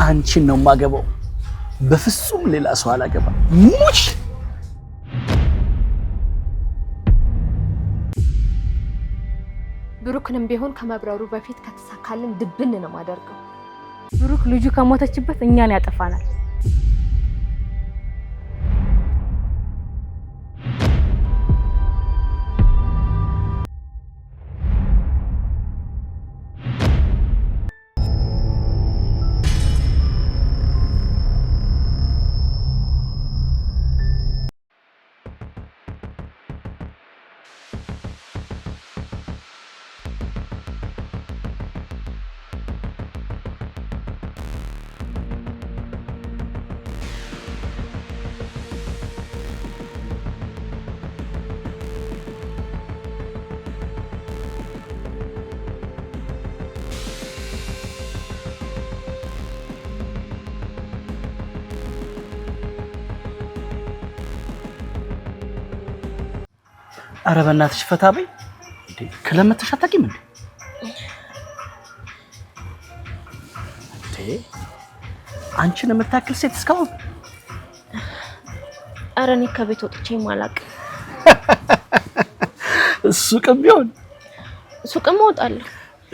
አንቺን ነው ማገባው በፍጹም ሌላ ሰው አላገባም ሙሽ ብሩክንም ቢሆን ከመብረሩ በፊት ከተሳካልን ድብን ነው ማደርገው ብሩክ ልጁ ከሞተችበት እኛን ያጠፋናል ኧረ በእናትሽ ፈታ በይ እንዴ ከለመተሽ አታውቂም እንዴ አንቺን የምታክል ሴት እስካሁን ኧረ እኔ ከቤት ወጥቼ ማላቅ ሱቅም ቢሆን ሱቅም እወጣለሁ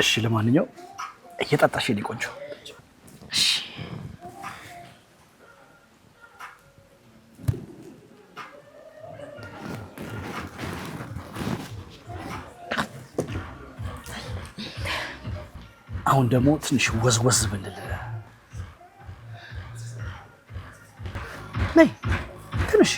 እሺ ለማንኛውም እየጠጣሽ የኔ ቆንጆ እሺ አሁን ደግሞ ትንሽ ወዝወዝ ብንል ነይ ትንሽ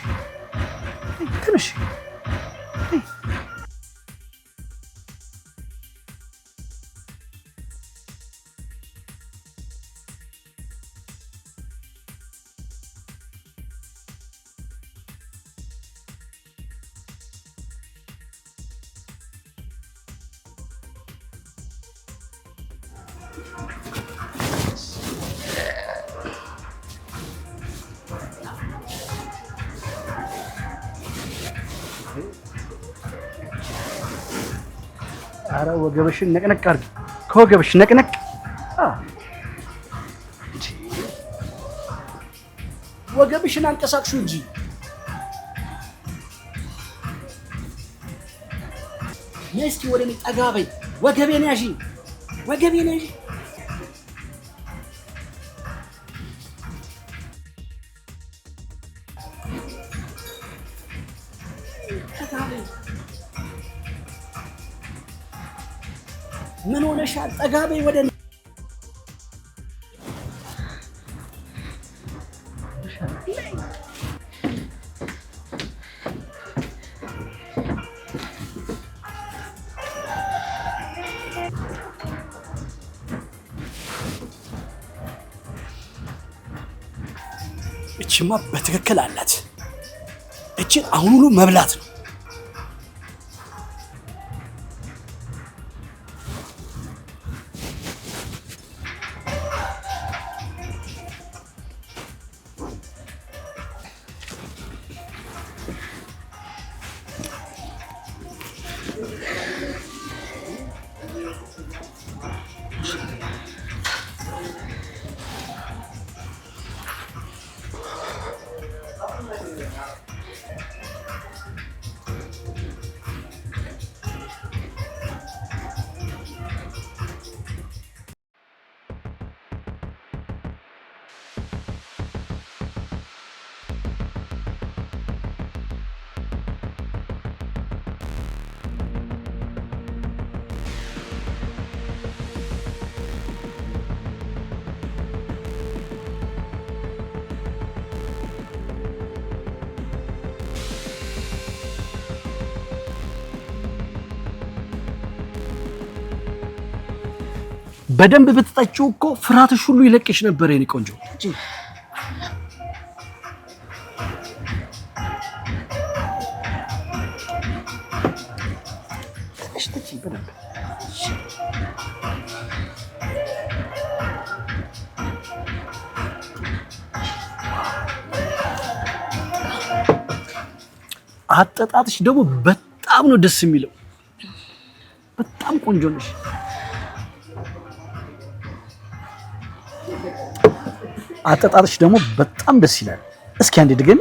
ኧረ ወገብሽን ነቅነቅ አድርጊ ከወገብሽ ነቅነቅ ወገብሽን አንቀሳቅሹ እንጂ ነይ እስኪ ወደ እኔ ጠጋ በይ ወገቤን ያዢ ምን ሆነሻል ጠጋ በይ ወደ እኔ እቺማ በትክክል አላት እቺን አሁን ሁሉ መብላት ነው በደንብ ብትጠጪው እኮ ፍራትሽ ሁሉ ይለቅሽ ነበር የኔ ቆንጆ እሺ በደንብ አጠጣጥሽ ደግሞ በጣም ነው ደስ የሚለው በጣም ቆንጆ ነሽ አጠጣጥሽ ደግሞ በጣም ደስ ይላል። እስኪ አንዴ ድገሚ።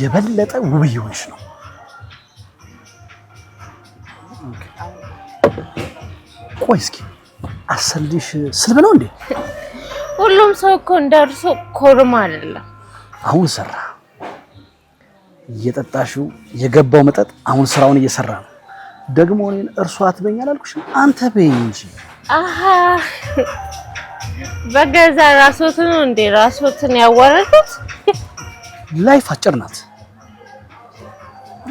የበለጠ ውብ ይሆንሽ ነው። ቆይ እስኪ አሰልሽ ስልብ ነው እንዴ? ሁሉም ሰው እኮ እንደርሶ ኮርማ አይደለም። አሁን ሰራ። እየጠጣሽው የገባው መጠጥ አሁን ስራውን እየሰራ ነው። ደግሞ እኔን እርሷ አትበኝ አላልኩሽም? አንተ በይኝ እንጂ። አሃ በገዛ ራስዎትን ነው እንዴ ራስዎትን ያዋረዱት? ላይፍ አጭር ናት።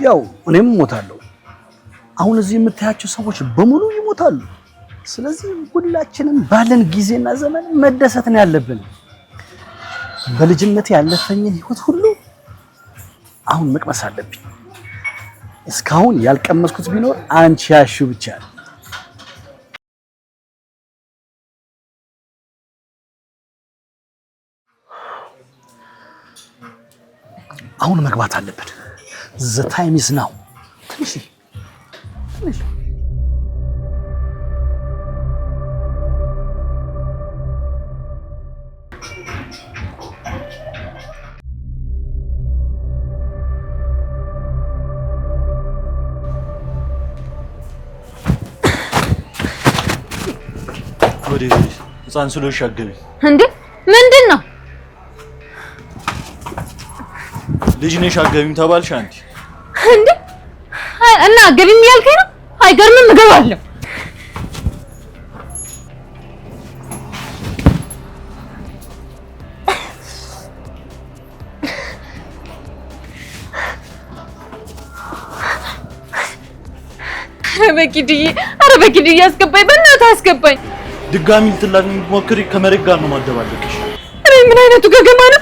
ያው እኔም እሞታለሁ። አሁን እዚህ የምታያቸው ሰዎች በሙሉ ይሞታሉ። ስለዚህ ሁላችንም ባለን ጊዜና ዘመን መደሰት ነው ያለብን። በልጅነት ያለፈኝን ህይወት ሁሉ አሁን መቅመስ አለብኝ። እስካሁን ያልቀመስኩት ቢኖር አንቺ ያልሺው ብቻ ነው። አሁን መግባት አለብን። the time is now። ትንሽ ወዴ ህፃን ስለሽ አገቢ እንዴ ምንድን ነው? ልጅ ነሽ አገቢም ተባልሽ አንቺ እንዴ እና አገቢም ያልከኝ ነው? አይገርምም? እገባለሁ። ኧረ በኪድዬ አስገባኝ፣ በእናትህ አስገባኝ። ድጋሚ ልትላክ ሞክሪ፣ ከመሬት ጋር ነው ማደባለቅሽ። እኔ ምን አይነቱ ገገማ ነው?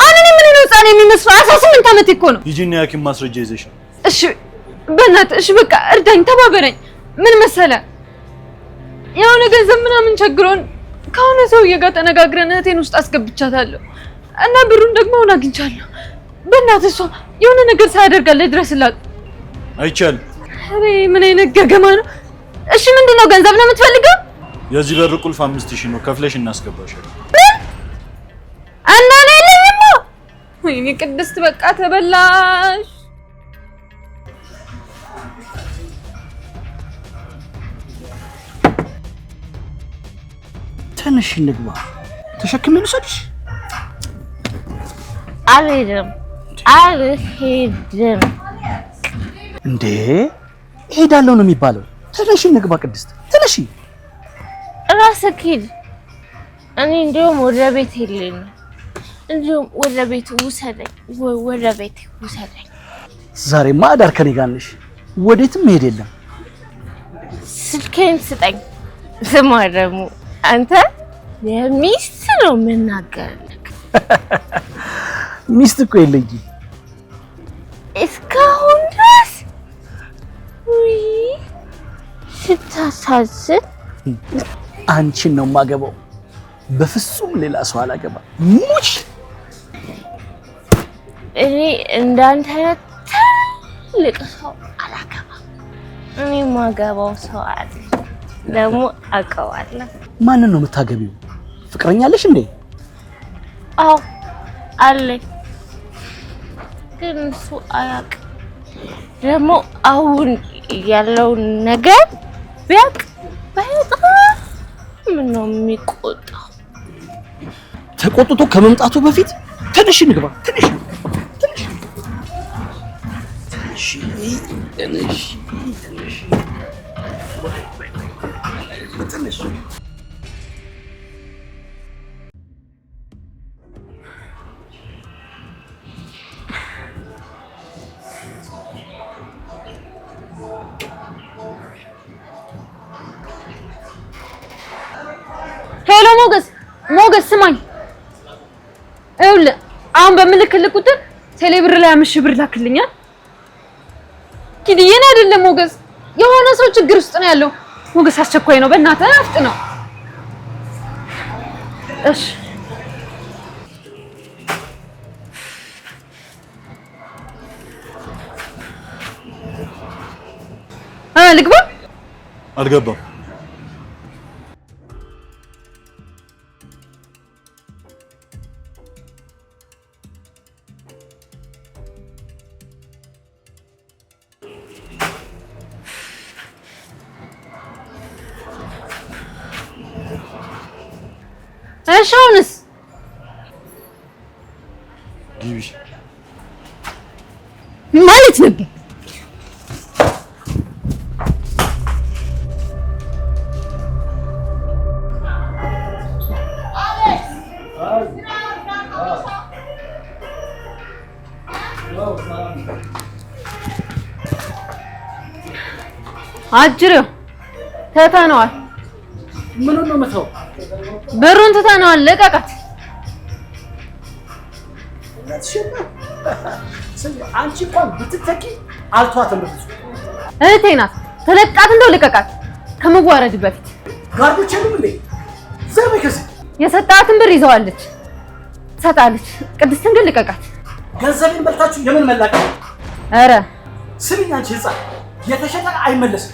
እኔ ምን ነው ህፃን የሚመስለው? 18 ዓመት እኮ ነው። ሂጂና ያኪም ማስረጃ ይዘሽ። እሺ በእናትህ እሺ፣ በቃ እርዳኝ፣ ተባበረኝ። ምን መሰለህ የሆነ ገንዘብ ምናምን ቸግሮን ከሆነ ሰውዬ ጋር ተነጋግረን እህቴን ውስጥ አስገብቻታለሁ እና ብሩን ደግሞ አሁን አግኝቻለሁ። በእናትህ እሷ የሆነ ነገር ሳያደርጋለህ ድረስላት። አይቻልም። አሬ ምን አይነት ገገማ ነው? እሺ ምንድነው? ገንዘብ ነው የምትፈልገው? የዚህ በር ቁልፍ 5000 ነው፣ ከፍለሽ እናስገባሻለን። እና ነው የለኝም። ወይኔ ቅድስት በቃ ተበላሽ። ትንሽ እንግባ። ተሸክሜ ልውሰድሽ? አልሄድም። እንዴ እሄዳለሁ ነው የሚባለው? ትንሽ እንግባ ቅድስት፣ ትንሽ ራስህ ሂድ። እኔ እንደውም ወደ ቤት ሄድልኝ። እንደውም ወደ ቤት ውሰደኝ፣ ወደ ቤት ውሰደኝ። ዛሬማ አዳር ከኔ ጋር ነሽ። ወዴትም መሄድ የለም። ስልኬን ስጠኝ። ስማ ደግሞ አንተ የሚስት ነው የምናገርልህ። ሚስት እኮ የለኝም እስካሁን ድረስ። ውይ ስታሳዝን። አንቺን ነው የማገባው። በፍጹም ሌላ ሰው አላገባም። ሙች እኔ እንዳንተ አይነት ትልቅ ሰው አላገባም። እኔ የማገባው ሰው አለ፣ ደግሞ አውቀዋለሁ። ማንን ነው የምታገቢው? ፍቅረኛ አለሽ እንዴ? አዎ አለኝ፣ ግን እሱ አያውቅም። ደግሞ አሁን ያለውን ነገር ቢያውቅ በጣም ነው የሚቆጣው። ተቆጥቶ ከመምጣቱ በፊት ትንሽ እንግባ። ትንሽ ሄሎ ሞገስ ስማኝ። ይኸውልህ አሁን በምልክልህ ቁጥር ቴሌብር ላይ 5000 ብር ላክልኛል። ኪድዬን አይደለም ሞገስ፣ የሆነ ሰው ችግር ውስጥ ነው ያለው። ሞገስ አስቸኳይ ነው፣ በእናትህ አፍጥ ነው። እሺ ልግባ አልገባም እሺውንስ ግቢ ማለት ነበር አጅሬው ተታነዋል ምን ነው መተው በሩን ተታነዋል ለቀቃት አንቺ እንኳን ብትተኪ አልቷትም ብዙ እህቴ ናት ተለቃት እንደው ለቀቃት ከመዋረድ በፊት ጋርዶች ነው እንዴ ዘመከስ የሰጣትን ብር ይዘዋለች ሰጣለች ቅድስት ግን ለቀቃት ገንዘብን በልታችሁ የምን መላቀቅ አረ ስሚኝ አንቺ ህፃን የተሸጠ አይመለስም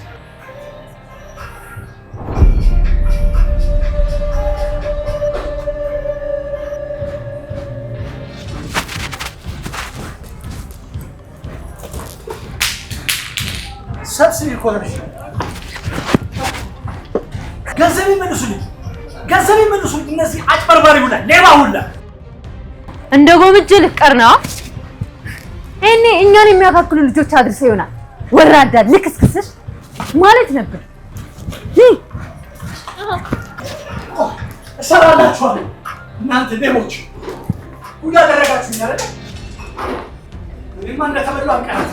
ሰብስቢ ኮረሽ ገንዘብ ይመልሱልኝ እነዚህ አጭበርባሪ ሁላ ሌባ ሁላ እንደ ጎምጅ ልቀር ነው እኔ እኛን የሚያካክሉ ልጆች አድርሰው ይሆናል ወራዳ ልክስክስሽ ማለት ነበር እሰራላችኋለሁ እናንተ ሌቦች ሁላ ደረጋችሁኝ አይደል እኔማ እንደተበላው አንቀራት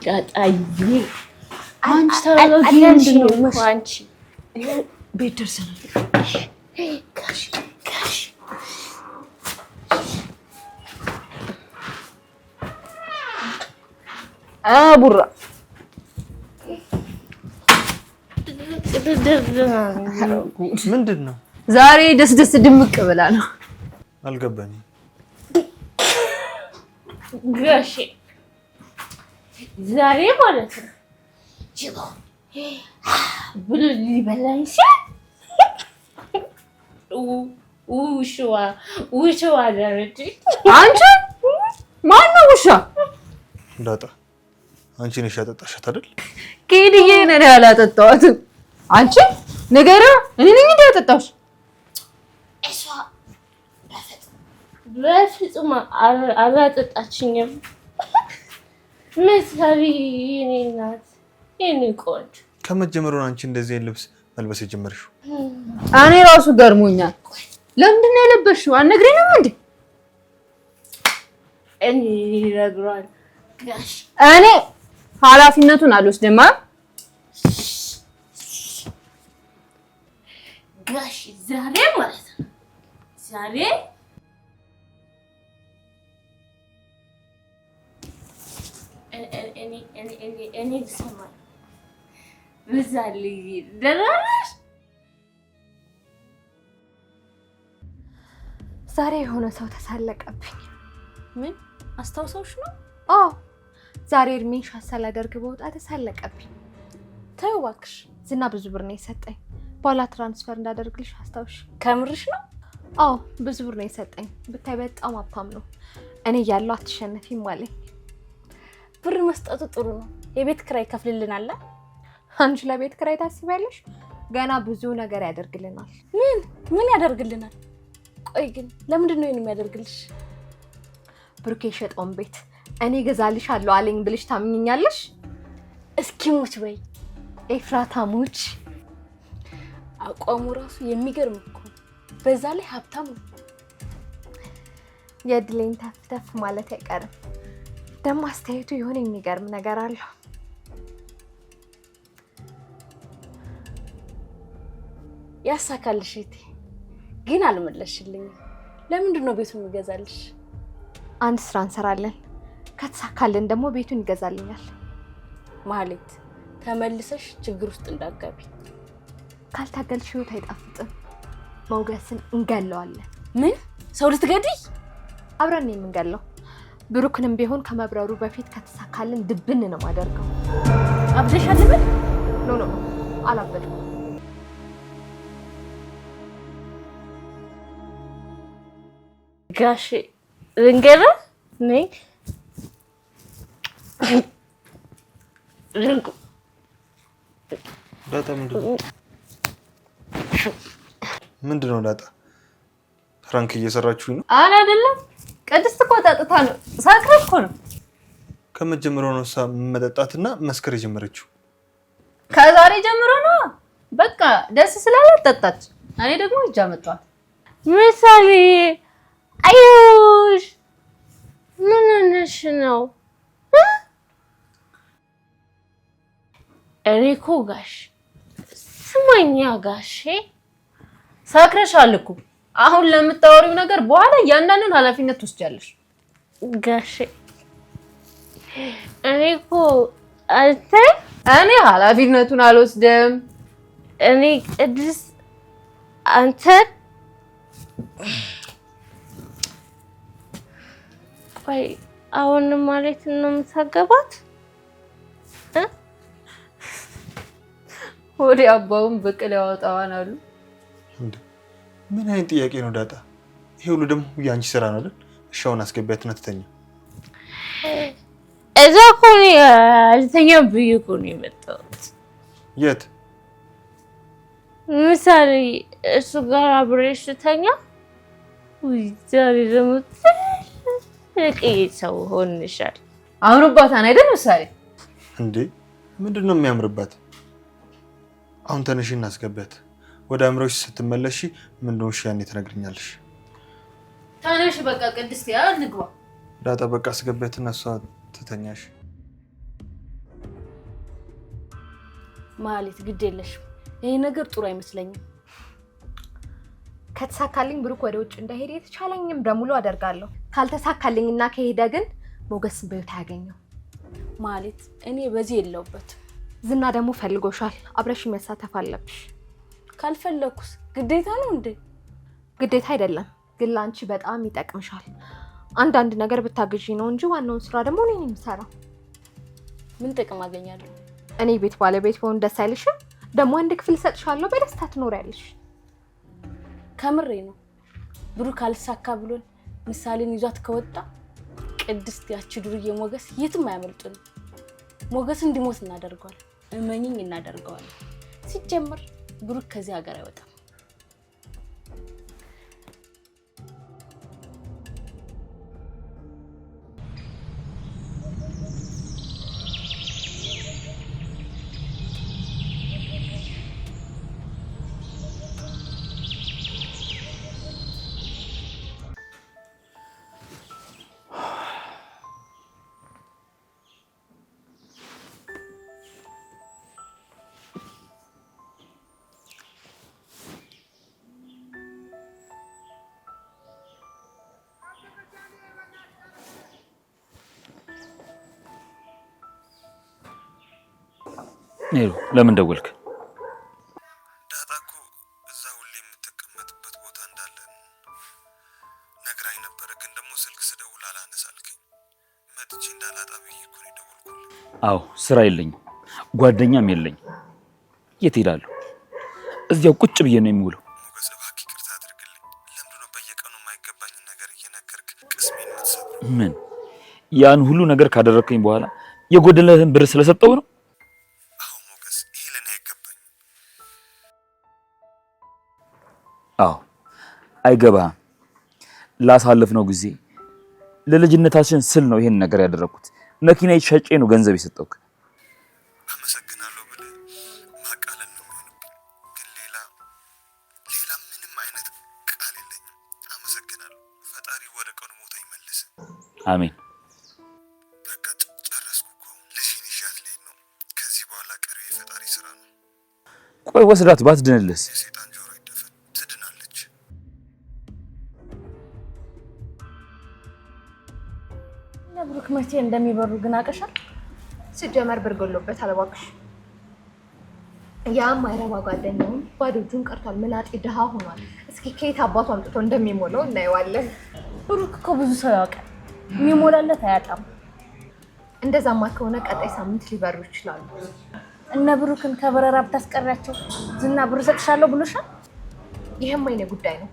ቃጣይ አንቺ ታላላቂ ምንድነው አንቺ ቤት ደርሰናል ጋሽ አቡራ ምንድነው ዛሬ ደስ ድምቅ ብላ ነው አልገባኝም ጋሽ ዛሬ ማለት ነው ጅቦ ብሎ ሊበላኝ ሲል ውሻዋ አደረች አንቺ ማነው ውሻ ዳጣ አንቺ ነሽ ያጠጣሻት አይደል ከዲዬ ነኝ ያላጠጣሁት አንቺ ነገራ እኔ ነኝ ያጠጣሁሽ እሷ በፍጹም አላጠጣችኝም ምሳሌ የኔ ናት የኔ ቆንጆ ከመጀመሩ አንቺ እንደዚህ ልብስ መልበስ የጀመርሽው እኔ ራሱ ገርሞኛል ለምንድን ነው የለበሽው አልነግሪንም እንዴ እኔ ይረግሯል ጋሽ እኔ ኃላፊነቱን አልወስድም ጋሽ ዛሬ ማለት ነው ዛሬ እኔ ሰማይ ብዛል ደራሽ ዛሬ የሆነ ሰው ተሳለቀብኝ ምን አስታውሰውሽ ነው አዎ ዛሬ እድሜን ሻሰላ አደርግ በወጣ ተሳለቀብኝ ተይው እባክሽ ዝና ብዙ ብር ነው የሰጠኝ በኋላ ትራንስፈር እንዳደርግልሽ አስታውሽ ከምርሽ ነው አዎ ብዙ ብር ነው የሰጠኝ ብታይ በጣም ሀብታም ነው እኔ ያለው አትሸነፊም አለኝ ብር መስጠቱ ጥሩ ነው የቤት ክራይ ከፍልልናል አንቺ ለቤት ክራይ ታስቢያለሽ ገና ብዙ ነገር ያደርግልናል ምን ያደርግልናል ቆይ ግን ለምንድን ነው የሚያደርግልሽ ብሩክ የሸጠውን ቤት እኔ ገዛልሻለሁ አለኝ ብልሽ ታምኚኛለሽ እስኪ ሙች በይ ኤፍራታ ሙች አቋሙ ራሱ የሚገርም እኮ በዛ ላይ ሀብታም ነው የድሌን ተፍ ማለት አይቀርም ደግሞ አስተያየቱ የሆነ የሚገርም ነገር አለው። ያሳካልሽ እህቴ፣ ግን አልመለስሽልኝም። ለምንድን ነው ቤቱን ይገዛልሽ? አንድ ስራ እንሰራለን፣ ከተሳካልን ደግሞ ቤቱን ይገዛልኛል። ማህሌት፣ ተመልሰሽ ችግር ውስጥ እንዳትገቢ። ካልታገልሽ ህይወት አይጣፍጥም። ሞገስን እንገለዋለን። ምን? ሰው ልትገድይ? አብረን የምንገለው። ብሩክንም ቢሆን ከመብረሩ በፊት ከተሳካልን ድብን ነው ማደርገው። አብደሻል? ምን? ኖ አላበድኩም። ጋሼ ልንገርህ ነይ ዳጣ ምንድነው ዳጣ? ፍራንክ እየሰራችሁኝ ነው? አረ አይደለም፣ ቅድስት እኮ ጠጥታ ነው። ሳክራ እኮ ነው። ከመጀመሪያው ነው መጠጣትና መስከር የጀመረችው። ከዛሬ ጀምሮ ነው። በቃ ደስ ስላላት ጠጣች። እኔ ደግሞ እጃ መጣት። ምሳሌ አዩሽ ምን ነሽ ነው? እኔኮ ጋሽ ስማኛ ጋሼ፣ ሳክረሻል እኮ። አሁን ለምታወሪው ነገር በኋላ ያንዳንዱን ኃላፊነት ትወስጃለሽ። ጋሼ እኔኮ አንተ እኔ ኃላፊነቱን አልወስድም። እኔ ቅድስት አንተ ቆይ አሁን ማለት ነው የምታገባት? ወዲ አባውን በቀል ያወጣዋን አሉ። ምን አይነት ጥያቄ ነው ዳጣ? ይሄ ሁሉ ደግሞ ያንቺ ስራ ነው አይደል? እሺ አሁን አስገቢያትና ትተኛ። እዛ እኮ ነው አልተኛም ብዬሽ እኮ ነው የመጣሁት። የት? ምሳሌ እሱ ጋር አብሬሽ ተኛ። ውይ ዛሬ ደግሞ ትልቅ ሰው ሆንሻል። አምሮባታን አይደል ምሳሌ? እንዴ ምንድነው የሚያምርባት? አሁን ተነሺ እናስገቢያት። ወደ አምሮሽ ስትመለሺ ምንድነው እሺ ያኔ ትነግሪኛለሽ። ተነሽ በቃ ቅድስት፣ ያ ንግባ። ዳጣ በቃ አስገቢያትና እሷ ትተኛሽ። ማህሌት ግድ የለሽም። ይሄ ነገር ጥሩ አይመስለኝም። ከተሳካልኝ ብሩክ ወደ ውጭ እንዳይሄድ የተቻለኝም በሙሉ አደርጋለሁ። ካልተሳካልኝና ከሄደ ግን ሞገስ በህይወት ያገኘው። ማህሌት እኔ በዚህ የለውበትም። ዝና ደግሞ ፈልጎሻል። አብረሽ መሳተፍ አለብሽ። ካልፈለኩስ ግዴታ ነው እንዴ? ግዴታ አይደለም፣ ግን ላንቺ በጣም ይጠቅምሻል። አንዳንድ ነገር ብታግዢ ነው እንጂ ዋናውን ስራ ደግሞ እኔ ነኝ የምሰራው። ምን ጥቅም አገኛለሁ? እኔ ቤት ባለቤት ብሆን ደስ አይልሽም? ደግሞ አንድ ክፍል ሰጥሻለሁ፣ በደስታ ትኖሪያለሽ። ከምሬ ነው። ብሩክ አልሳካ ብሎን ምሳሌን ይዟት ከወጣ ቅድስት ያቺ ዱርዬ ሞገስ የትም አያመልጡንም። ሞገስ እንዲሞት እናደርገዋለን። እመኝኝ እናደርገዋለን። ሲጀምር ብሩክ ከዚህ ሀገር አይወጣም። ኔሩ ለምን ደወልክ? ዳጣ እኮ እዛ ሁሌ የምትቀመጥበት ቦታ እንዳለ ነግራኝ ነበር፣ ግን ደግሞ ስልክ ስደውል አላነሳልከኝ። መጥቼ እንዳላጣ ብዬ እኮ ነው የደወልኩልህ። አዎ ስራ የለኝም፣ ጓደኛም የለኝም። የት ሄዳለሁ? እዚያው ቁጭ ብዬ ነው የሚውለው። ሞገስ እባክህ ይቅርታ አድርግልኝ። ለምንድነው በየቀኑ የማይገባኝን ነገር እየነገርክ ቅስሜን የምትሰብረው? ምን ያን ሁሉ ነገር ካደረከኝ በኋላ የጎደለህን ብር ስለሰጠው ነው? አዎ አይገባም። ላሳለፍነው ጊዜ ለልጅነታችን ስል ነው ይሄን ነገር ያደረኩት። መኪና ሸጬ ነው ገንዘብ የሰጠውክ። አመሰግናለሁ ብለህ ማቃለል ነው የሚሆንብኝ፣ ግን ሌላ ምንም አይነት ቃል የለኝም። አመሰግናለሁ። ፈጣሪ ወደ ቀኑ ሞታ ይመልስ። አሜን። በቃ ቀሪ የፈጣሪ ስራ ነው። ቆይ ወስዳት ባትድንልስ? የሰይጣን ጆሮ ይደፈን፣ ትድናለች። ብሩክ መቼ እንደሚበሩ ግን አቀሻል። ሲጀመር ብር ጎሎበታል እባክሽ። ያም አይረባ ጓደኛውን ባዶ እጁን ቀርቷል። ምናጤ ድሃ ሆኗል። እስኪ ከየት አባቱ አምጥቶ እንደሚሞላው እናየዋለን። ብሩክ እኮ ብዙ ሰው ያውቃል፣ የሚሞላለት አያጣም። እንደዛማ ከሆነ ቀጣይ ሳምንት ሊበሩ ይችላሉ። እነ ብሩክን ከበረራ ብታስቀሪያቸው ዝና ብር ሰጥሻለሁ ብሎሻል። ይህም አይኔ ጉዳይ ነው።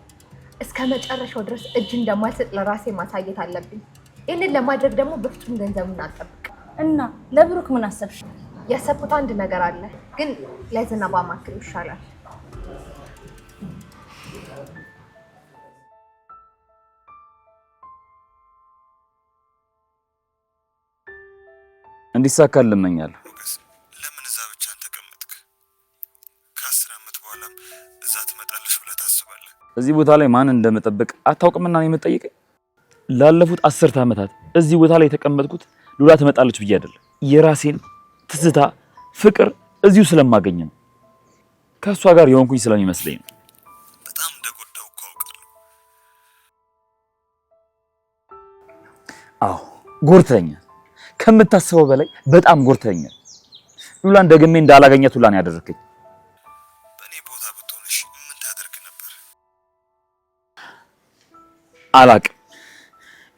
እስከ መጨረሻው ድረስ እጅ እንደማልሰጥ ለራሴ ማሳየት አለብኝ። ይህንን ለማድረግ ደግሞ በፍጹም ገንዘቡን አልጠብቅ እና ለብሩክ ምን አሰብሽ? ያሰብኩት አንድ ነገር አለ፣ ግን ለዝና ባማክር ይሻላል። እንዲሳካል እመኛለሁ። ለምን እዛ ብቻህን ተቀመጥክ? ከ10 ዓመት በኋላም እዛ ትመጣለሽ ብለህ ታስባለህ? እዚህ ቦታ ላይ ማን እንደመጠበቅ አታውቅምና ነው የምትጠይቀኝ? ላለፉት 10 ዓመታት እዚህ ቦታ ላይ የተቀመጥኩት ሉላ ትመጣለች ብዬ አይደለም። የራሴን ትዝታ ፍቅር እዚሁ ስለማገኝ ነው። ከሷ ጋር የሆንኩኝ ስለሚመስለኝ ነው። በጣም እንደጎዳው እኮ አውቃለሁ። አዎ ጎርተኛል። ከምታስበው በላይ በጣም ጎርተኛል። ሉላን ደግሜ እንዳላገኛት ሉላን ያደረከኝ። በእኔ ቦታ ብትሆንሽ ምን ታደርግ ነበር? አላቅም፣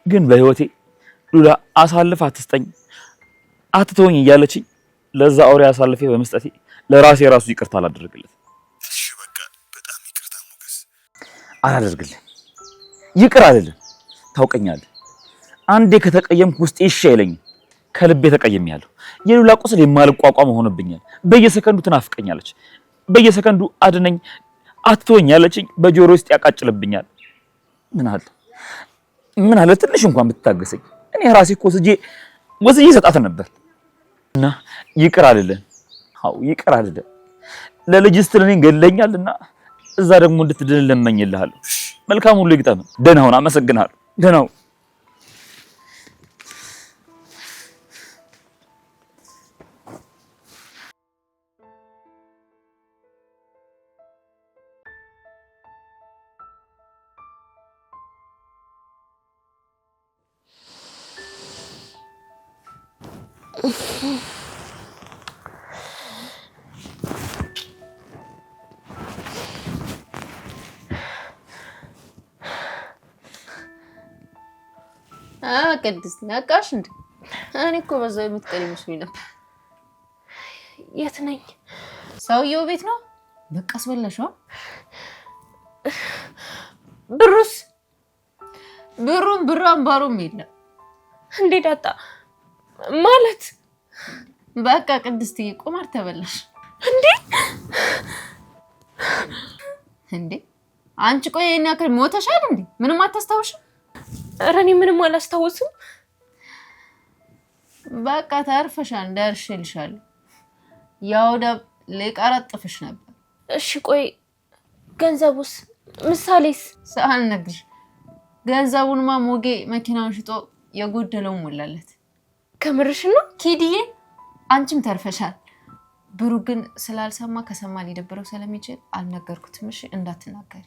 ግን በህይወቴ ሉላ አሳልፍ አትስጠኝ አትተወኝ እያለችኝ ለዛ አውሬ አሳልፌ በመስጠቴ ለራሴ ራሱ ይቅርታ አላደርግለት። እሺ በቃ በጣም ይቅርታ ሞገስ። አላደርግልህ፣ ይቅር አይደለም። ታውቀኛለህ፣ አንዴ ከተቀየምኩ ውስጤ እሺ አይለኝም። ከልቤ ተቀየምያለሁ። የሉላ ቁስል የማልቋቋም ሆኖብኛል። በየሰከንዱ ትናፍቀኛለች። በየሰከንዱ አድነኝ አትተወኝ ያለችኝ በጆሮ ውስጥ ያቃጭልብኛል። ምን አለ ትንሽ እንኳን ብትታገሰኝ። እኔ ራሴ እኮ ወስጄ ሰጣት ነበር። እና ይቅር አይደለም። አው ይቅር አይደለም። ለልጅ ስትል እኔን ገድለኛልና እዛ ደግሞ እንድትድን ለመኝልሃለሁ። መልካም ሁሉ ይግጠም። ደህና ሁን። አመሰግናለሁ። ደህና ሁን። ቅድስት ነቃሽ እንዴ? እኔ እኮ በዛው የምትቀሪ መስሎኝ ነበር። የት ነኝ? ሰውየው ቤት ነው። በቃ አስበላሽው። ብሩስ? ብሩም ባሩም የለም እንዴ ዳጣ ማለት? በቃ ቅድስትዬ ቁማር ተበላሽ። እንዴ አንቺ ቆይ የኔ አከል ሞተሻል እንዴ? ምንም አታስታውሽም? ኧረ እኔ ምንም አላስታውስም። በቃ ታርፈሻል። ደርሼልሻለሁ። ያው ሊቀረጥፍሽ ነበር። እሺ ቆይ ገንዘቡስ? ምሳሌስ? ሳልነግርሽ ገንዘቡንማ ሞጌ መኪናውን ሽጦ የጎደለውን ሞላለት። ከምርሽ ነው ኪድዬ? አንቺም ተርፈሻል። ብሩ ግን ስላልሰማ ከሰማ ሊደብረው ስለሚችል አልነገርኩትም። እሺ እንዳትናገሪ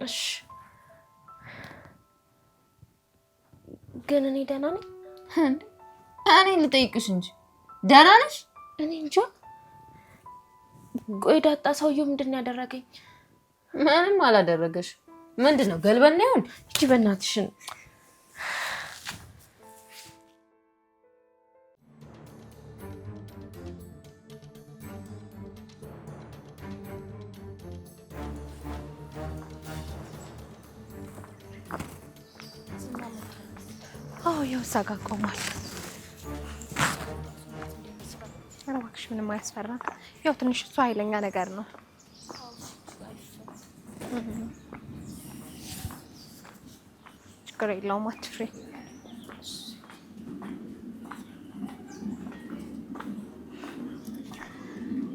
እሺ። ግን እኔ ደህና ነኝ። እኔ ልጠይቅሽ እንጂ ደህና ነሽ? እኔ እንጃ። ቆይ ዳጣ ሰውየው ምንድን ያደረገኝ? ምንም አላደረገሽ። ምንድነው ገልበና ይሁን? እቺ በእናትሽን ያው እዛ ጋር ቆሟል። ኧረ እባክሽ ምንም አያስፈራም። ያው ትንሽ እሱ ኃይለኛ ነገር ነው። ችግር የለውም አትፍሪ።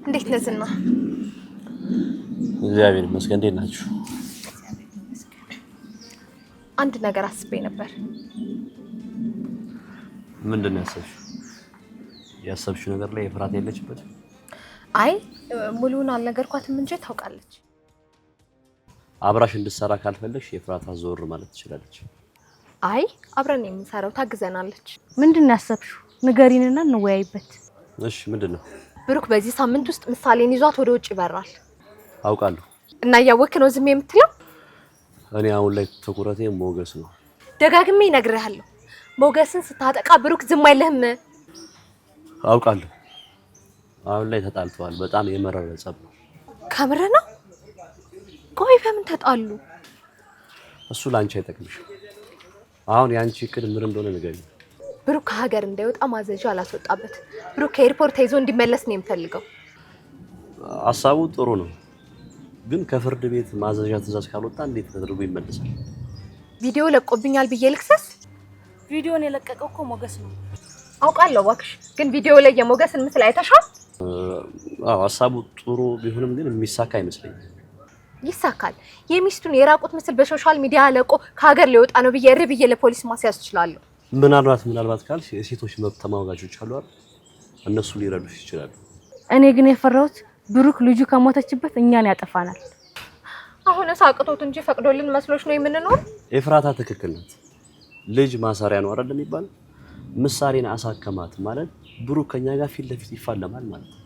እንዴት ነህ ዝና? እግዚአብሔር ይመስገን። እንዴት ናችሁ? አንድ ነገር አስቤ ነበር። ምንድን ነው ያሰብሽው? ያሰብሽው ነገር ላይ ኤፍራታ የለችበት? አይ ሙሉውን አልነገርኳትም እንጂ ታውቃለች። አብራሽ እንድትሰራ ካልፈለግሽ ኤፍራታ ዞር ማለት ትችላለች። አይ አብረን የምንሰራው ታግዘናለች። ምንድነው ያሰብሽው? ንገሪንና እንወያይበት። እሺ ምንድነው? ብሩክ በዚህ ሳምንት ውስጥ ምሳሌን ይዟት ወደ ውጭ ይበራል። አውቃለሁ። እና ያወክ ነው ዝም የምትለው? እኔ አሁን ላይ ትኩረቴ ሞገስ ነው። ደጋግሜ እነግርሃለሁ። ሞገስን ስታጠቃ ብሩክ ዝም አይልህም። አውቃለሁ። አሁን ላይ ተጣልተዋል። በጣም የመረረ ጸብ ነው። ከምር ነው? ቆይ በምን ተጣሉ? እሱ ላንቺ አይጠቅምሽም። አሁን ያንቺ እቅድ ምን እንደሆነ ንገሪኝ። ብሩክ ከሀገር እንዳይወጣ ማዘዣ አላስወጣበት። ብሩክ ከኤርፖርት ተይዞ እንዲመለስ ነው የምፈልገው። ሀሳቡ ጥሩ ነው፣ ግን ከፍርድ ቤት ማዘዣ ትዕዛዝ ካልወጣ እንዴት ተደርጎ ይመለሳል? ቪዲዮ ለቆብኛል ብዬ ልክሰስ? ቪዲዮን የለቀቀው እኮ ሞገስ ነው። አውቃለሁ እባክሽ፣ ግን ቪዲዮ ላይ የሞገስን ምስል አይተሻል? አዎ ሀሳቡ ጥሩ ቢሆንም ግን የሚሳካ አይመስለኝም። ይሳካል። የሚስቱን የራቁት ምስል በሶሻል ሚዲያ ለቆ ከሀገር ሊወጣ ነው ብዬ እሪ ብዬ ለፖሊስ ማስያዝ እችላለሁ። ምናልባት ካልሽ የሴቶች መብት ተሟጋቾች አሉ አይደል? እነሱ ሊረዱሽ ይችላሉ። እኔ ግን የፈራሁት ብሩክ ልጁ ከሞተችበት እኛን ያጠፋናል። አሁንስ አቅቶት እንጂ ፈቅዶልን መስሎሽ ነው የምንኖር? ኤፍራታ ትክክል ናት። ልጅ ማሰሪያ ነው አይደል የሚባለው? ምሳሌን አሳከማት ማለት ብሩክ ከኛ ጋር ፊት ለፊት ይፋለማል ማለት ነው።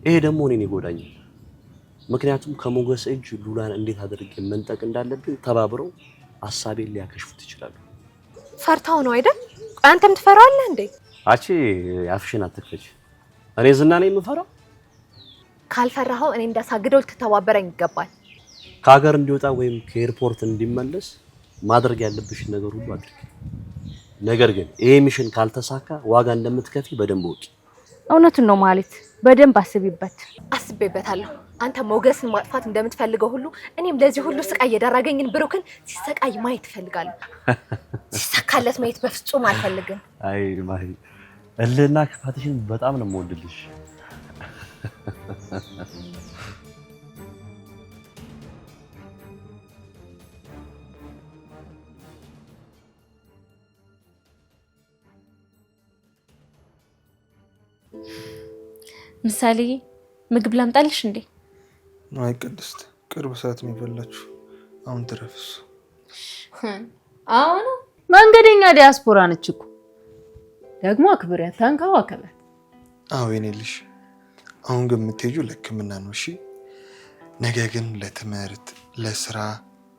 ይሄ ደግሞ እኔን ይጎዳኛል። ምክንያቱም ከሞገስ እጅ ሉላን እንዴት አድርጌ መንጠቅ እንዳለብኝ ተባብረው ሐሳቤን ሊያከሽፉት ይችላሉ። ፈርታው ነው አይደል? አንተም ትፈራለህ እንዴ? አቺ አፍሽን አትክፈች። እኔ ዝና ነኝ የምፈራው? ካልፈራኸው እኔ እንዳሳግደው ልትተባበረኝ ይገባል። ከሀገር እንዲወጣ ወይም ከኤርፖርት እንዲመለስ ማድረግ ያለብሽን ነገር ሁሉ አድርጊ። ነገር ግን ይሄ ሚሽን ካልተሳካ ዋጋ እንደምትከፊ በደንብ ወቂ። እውነቱን ነው ማለት በደንብ አስቢበት። አስቤበታለሁ። አንተ ሞገስን ማጥፋት እንደምትፈልገው ሁሉ እኔም ለዚህ ሁሉ ስቃይ የዳረገኝን ብሩክን ሲሰቃይ ማየት እፈልጋለሁ። ሲሳካለት ማየት በፍጹም አልፈልግም። አይ ማሂ እልና ክፋትሽን በጣም ነው የምወድልሽ። ምሳሌ ምግብ ላምጣልሽ እንዴ? አይ ቅድስት፣ ቅርብ ሰዓት የሚበላችሁ አሁን ትረፍሱ። አሁን መንገደኛ ዲያስፖራ ነች እኮ ደግሞ አክብሪያት፣ ተንከባከባት። አዎ የኔ ልጅ፣ አሁን ግን የምትሄጂው ለሕክምና ነው። እሺ ነገ ግን ለትምህርት ለስራ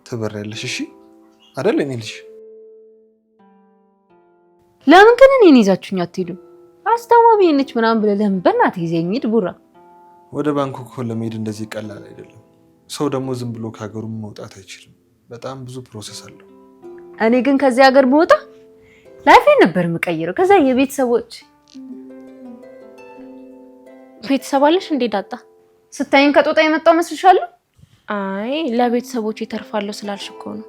ትበሪያለሽ። እሺ አይደል የኔ ልጅ? ለምን ግን እኔን ይዛችሁኝ አትሄዱም? አስተማሚ ነች ምናምን ብለህ ለምን በእናትህ ይዘኝ ሂድ ቡራ። ወደ ባንኮክ ለመሄድ እንደዚህ ቀላል አይደለም። ሰው ደግሞ ዝም ብሎ ከሀገሩ መውጣት አይችልም። በጣም ብዙ ፕሮሰስ አለው። እኔ ግን ከዚህ ሀገር ብወጣ ላይፌን ነበር የምቀይረው። ከዛ የቤተሰቦች ቤተሰብ አለሽ እንዴ ዳጣ? ስታይን ከጦጣ የመጣው መስልሻለሁ? አይ ለቤተሰቦች ይተርፋለሁ ስላልሽ እኮ ነው።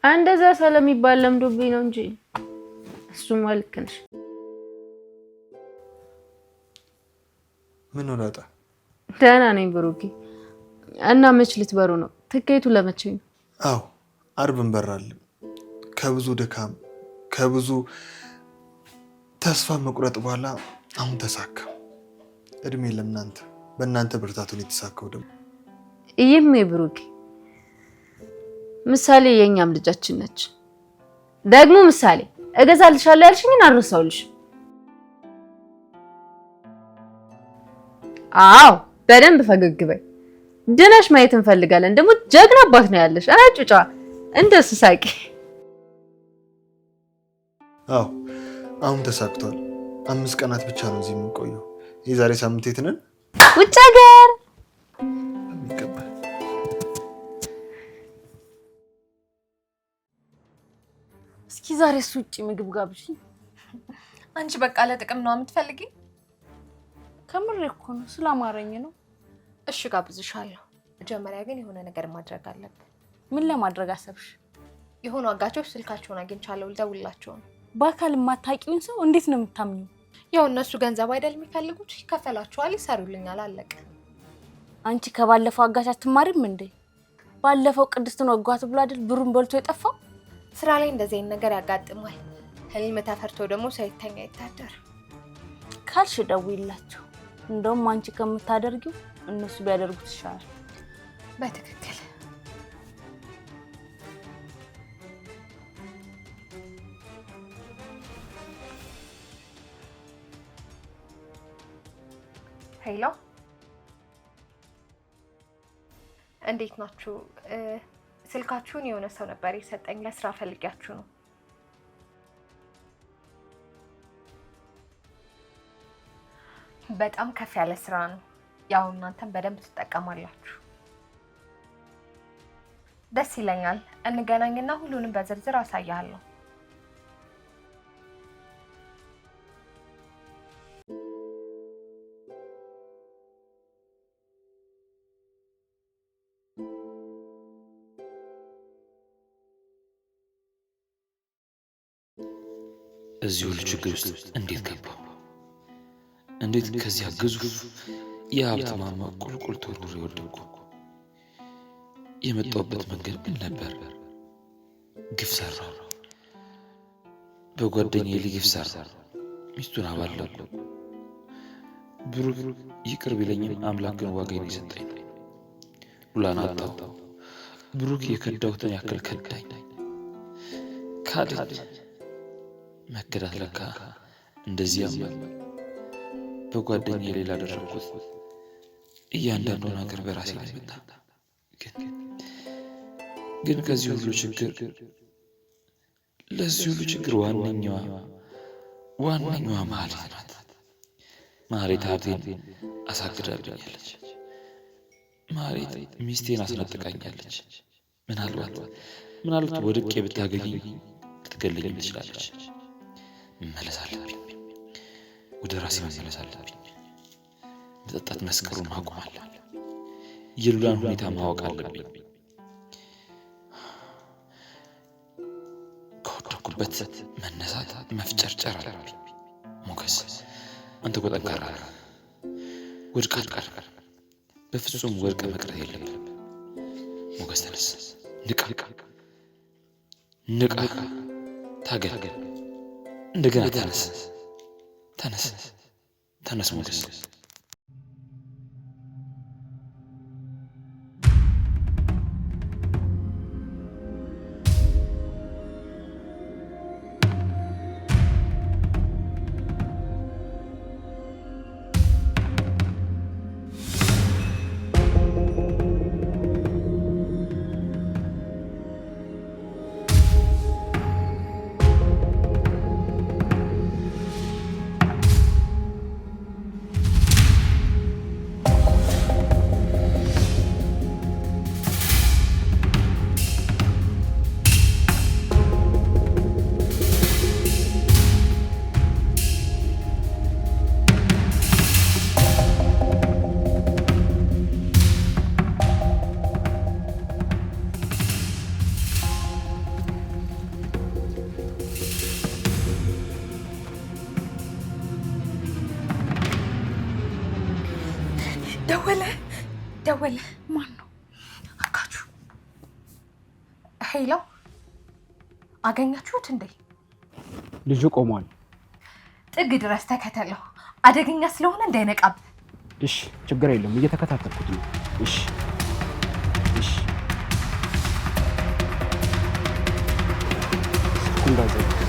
እንደዛ ስለሚባል ለምዶብኝ ነው እንጂ እሱማ ልክ ነሽ። ምን ሆነጣ? ደህና ነኝ ብሩኬ። እና መች ልትበሩ ነው? ትኬቱ ለመቼ ነው? አዎ አርብ እንበራለን። ከብዙ ድካም ከብዙ ተስፋ መቁረጥ በኋላ አሁን ተሳካ። እድሜ ለእናንተ፣ በእናንተ ብርታቱን የተሳካው ደግሞ ይህም ብሩኬ ምሳሌ የኛም ልጃችን ነች። ደግሞ ምሳሌ እገዛልሻለሁ ያልሽኝን አልረሳውልሽ። አዎ በደንብ ፈገግ በይ። ድነሽ ማየት እንፈልጋለን። ደግሞ ጀግና አባት ነው ያለሽ። አጭጫ እንደሱ ሳቂ። አዎ አሁን ተሳክቷል። 5 ቀናት ብቻ ነው እዚህ የምንቆየው። የዛሬ ሳምንት የት ነን? ውጭ ሀገር። እስኪ ዛሬ ውጭ ምግብ ጋብዥ። አንቺ በቃ ለጥቅም ነው የምትፈልጊ? ከምሬ እኮ ነው፣ ስላማረኝ ነው። እሺ ጋብዝሻለሁ። መጀመሪያ ግን የሆነ ነገር ማድረግ አለብን። ምን ለማድረግ አሰብሽ? የሆኑ አጋቾች ስልካቸውን አግኝቻለሁ፣ ልደውልላቸው ነው። በአካል የማታውቂውን ሰው እንዴት ነው የምታምኚው? ያው እነሱ ገንዘብ አይደል የሚፈልጉት? ይከፈላቸዋል፣ ይሰሩልኛል፣ አለቀ። አንቺ ከባለፈው አጋች አትማሪም እንዴ? ባለፈው ቅድስትን ወጓት ብሎ አይደል ብሩን በልቶ የጠፋው? ስራ ላይ እንደዚህ አይነት ነገር ያጋጥማል። ህልም ተፈርቶ ደግሞ ሳይተኛ ይታደር። ካልሽ ደውይላቸው። እንደውም አንቺ ከምታደርጊው እነሱ ቢያደርጉት ይሻላል። በትክክል ሄሎ እንዴት ናችሁ? ስልካችሁን የሆነ ሰው ነበር የሰጠኝ። ለስራ ፈልጊያችሁ ነው። በጣም ከፍ ያለ ስራ ነው። ያው እናንተም በደንብ ትጠቀማላችሁ። ደስ ይለኛል። እንገናኝና ሁሉንም በዝርዝር አሳያለሁ። እዚሁ ችግር ውስጥ እንዴት ገባው? እንዴት ከዚያ ግዙፍ የሀብት ማማ ቁልቁል ተወርውሬ ወደቅኩ? የመጣሁበት መንገድ ምን ነበር? ግፍ ሰራሁ። በጓደኛዬ ላይ ግፍ ሰራሁ። ሚስቱን አባለኩ። ብሩክ ይቅር ቢለኝም አምላክ ግን ዋጋዬን የሰጠኝ። ሉላን አጣሁ። ብሩክ የከዳሁትን ያክል ከዳኝ። ካደኝ። መከዳት ለካ እንደዚያም በጓደኛዬ ላይ ላደረኩት እያንዳንዱ ነገር በራሴ ላይ መጣ። ግን ከዚህ ሁሉ ችግር ለዚህ ሁሉ ችግር ዋነኛዋ ማህሌት ናት። ማህሌት ሀብቴን አሳግዳብኛለች። ማህሌት ሚስቴን አስነጥቃኛለች። ምናልባት ወድቄ ብታገኘኝ ልትገለኝ ትችላለች። መመለስ አለብኝ። ወደ ራሴ መመለስ አለብኝ። መጠጣት መስከሩን ማቆም አለብኝ። የሉላን ሁኔታ ማወቅ አለብኝ። ከወደኩበት መነሳት መፍጨርጨር አለብኝ። ሞገስ አንተ እኮ ጠንካራ ነህ። ወድቀህ አትቀርም። በፍጹም ወድቀህ መቅረት የለብህም። ሞገስ ተነስ፣ ንቃ፣ ታገል። እንደገና ተነስ ሞገስ። ደወለ። ማን ነው? አካቹ። ሄሎ፣ አገኛችሁት እንዴ? ልጁ ቆሟል። ጥግ ድረስ ተከተለው። አደገኛ ስለሆነ እንዳይነቃብ። እሺ፣ ችግር የለም፣ እየተከታተልኩት ነው። እሺ። እንዳዘ